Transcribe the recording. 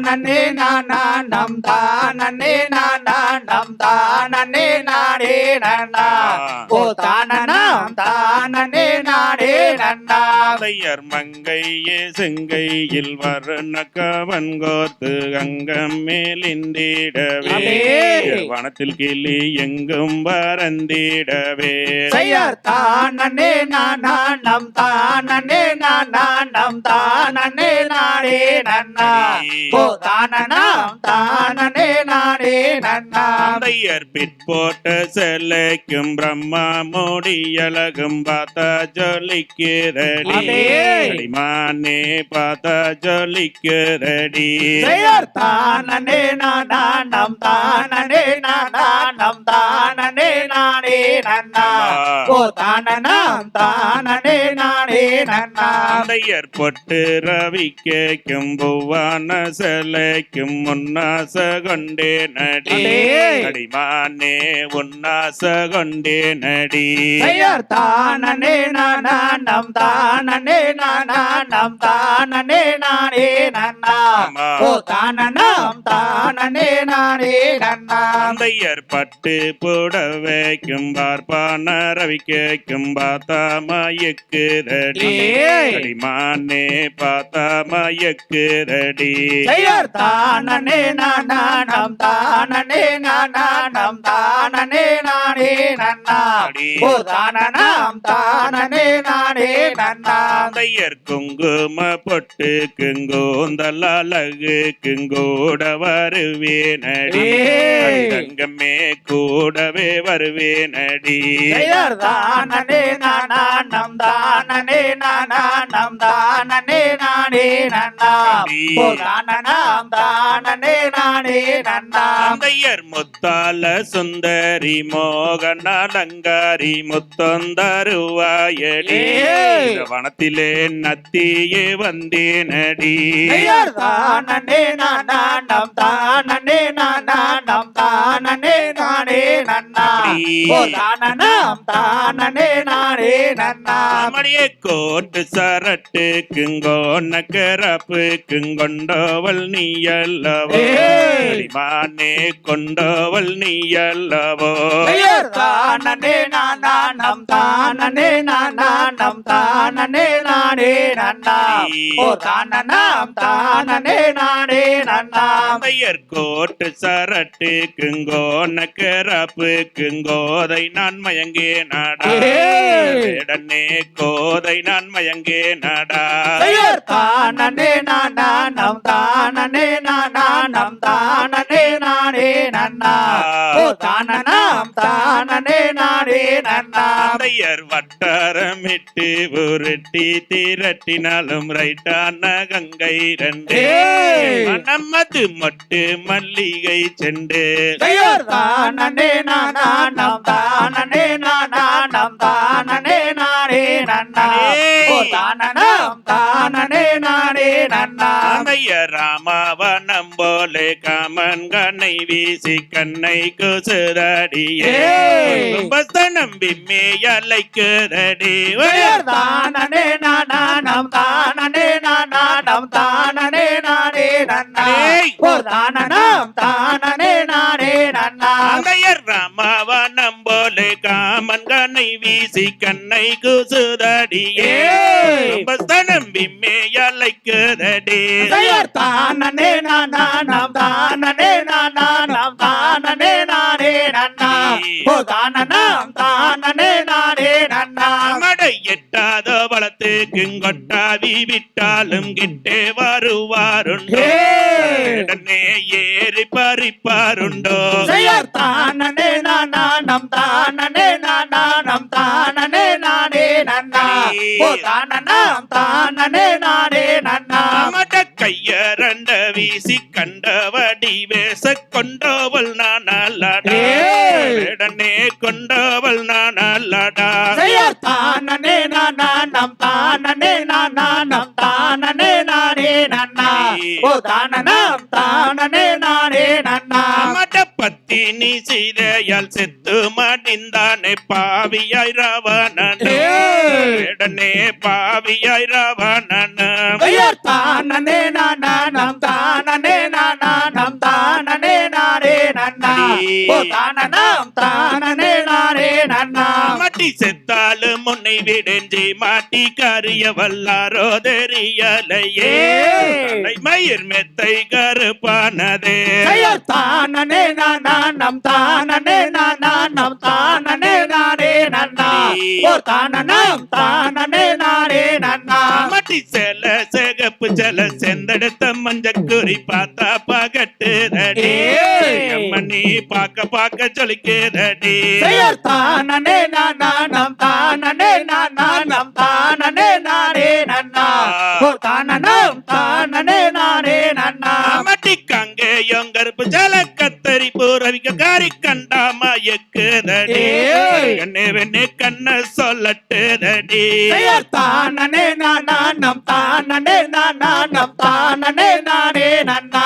தானே நானம் தானே நானம் தானே நானே நன்னா ஓ தானம் தானே நானே நன்னா தையர் மங்கையே செங்கையில் வர்ண கவன் கோத்து அங்கம் மேலிந்திடவே வனத்தில் கிளி எங்கும் பறந்திடவே தையர் தானே நானம் தானே நானம் தானே நானே நன்னா ஓ தானம் தானே நானே நன்னா தையர் பிற்போட்ட செல்லைக்கும் பிரம்மா முடியலகும் பார்த்தா ஜொலிக்கிறடி மானே பார்த்தா ஜொலிக்கிறடி தையர் தானே நானம் தானே நானம் தானே நானே நன்னா ஓ தானம் தானே நானே நன்னா தையர் பொட்டு ரவி கேக்கும் பூவான செலைக்கும் முன்னாச கொண்டே நடி அடிமானே உன்னாச கொண்டே நடி தையர் தானே நானம் தானே நானம் தானே நானே நன்னா ஓ தானம் தானே நானே நன்னா தையர் பட்டு புடவைக்கும் பார்ப்பான ரவி கேக்கும் பார்த்தா மயக்குதடி அடிமானே பார்த்தா மயக்குதடி தையர் தானே நானம் தானே நானம் தானே நானே நன்னா ஓ தானம் தானே நானே நன்னா தையர் குங்கும பொட்டு குங்கோந்தல் அழகு குங்கோட வருவேனடி தங்கமே கூடவே வருவேனடி தையர் தானே நானம் தானே நானம் தானே நானே நன்னா ஓ தானம் தானே நானே நன்னா தையர் முத்தால சுந்தரி மோகன அலங்காரி முத்தொந்தருவாயடி வனத்திலே நத்தியே வந்தேனடி தையர் தானே நானம் தானே நானம் தானே நானே நன்னா ஓ தானம் தானே நானே நன்னா மணியே கோட்டு சரட்டு குங்கோன்ன கரப்பு குங்கொண்டவள் நீயல்லவோ மானே கொண்டவள் நீயல்லவோ தையர் தானே நானம் தானே நானம் தானே நானே நன்னா ஓ தானம் தானே நானே நன்னா தையர் கோட்டு சரட்டு குங்கோன்ன கரப்பு குங்கோதை நான் மயங்கே நாடா உடனே கோதை நான் மயங்கே நாடா தையர் தானே நானம் தானே நானம் தானே நானே நன்னா ஓ தானம் தானே நானே நன்னா தையர் வட்டாரமிட்டு உருட்டி திரட்டினாலும் ரைட்டான கங்கை ரெண்டு நமது மட்டு மல்லிகை செண்டு தையர் தானே நானம் தானே நானம் தானே நானே நன்னா ஓ தானம் தானே நானே நன்னா தையர் ராமாவனம் போலே காமன்கனை வீசி கண்ணை குசுதடியே நம்பி மேயலைக்குதடி தையர் தானே நானம் தானே நானம் தானே நானே நன்னா ஓ தானம் தானே நானே நன்னா தையர் ராமாவனம் போலே காமன்கனை வீசி கண்ணை குசுதடியே நம்பி மேயலைக்குதடி தையர் தானே நானம் தானே நானம் தானே நானே நன்னா ஓ தானம் தானே நானே நன்னா மடை எட்டாத வளத்து குங்கொட்டாவி விட்டாலும் கிட்டே வருவாருண்டோ உடனே ஏறி பறிப்பாருண்டோ தையர் தானே நானம் தானே நானம் தானே நானே நன்னா ஓ தானம் தானே நானே நன்னா மட கையரண்ட வீசி கண்டவடி வேச கொண்டவள் நான் அல்லடா உடனே கொண்டவள் நான் அல்லடா தையர் தானே நானம் தானே நானம் தானே நானே நன்னா ஓ தானம் தானே நானே நன்னா மட பத்தினி செய்தையால் செத்து மடிந்தானே பாவியாய் ராவணன் உடனே பாவியாய் ராவணன் தானே நானம் தானே நன்னா ஓ தானனம் தானனே நானே நன்னா மட்டி செத்தாலும் முன்னை விடுஞ்சி மாட்டி கரிய வல்லாரோ தெரியலையே மயிர் மெத்தை கருப்பானதே தானனே நானம் தானனே நானம் தானனே நானே நன்னா ஓ தானனம் தானனே நானே நன்னா மட்டி செல சிகப்பு செல செந்தெடுத்த மஞ்ச குறி பார்த்தா பகட்டுதடி மணி பாக்க பாக்க சொல்லிக்குதடி தானனே நானம் தானனே நானம் தானனே நானே நன்னா ஓ தானனம் தானனே நானே நன்னா மட்டி கங்கையும் கருப்பு ஜல கத்தரி பூரவிக்க காரி கண்டா மயக்குதடி கண்ணே வெண்ணே கண்ண சொல்லட்டுதடி தானனே நானம் தானனே நானம் தானனே நானே நன்னா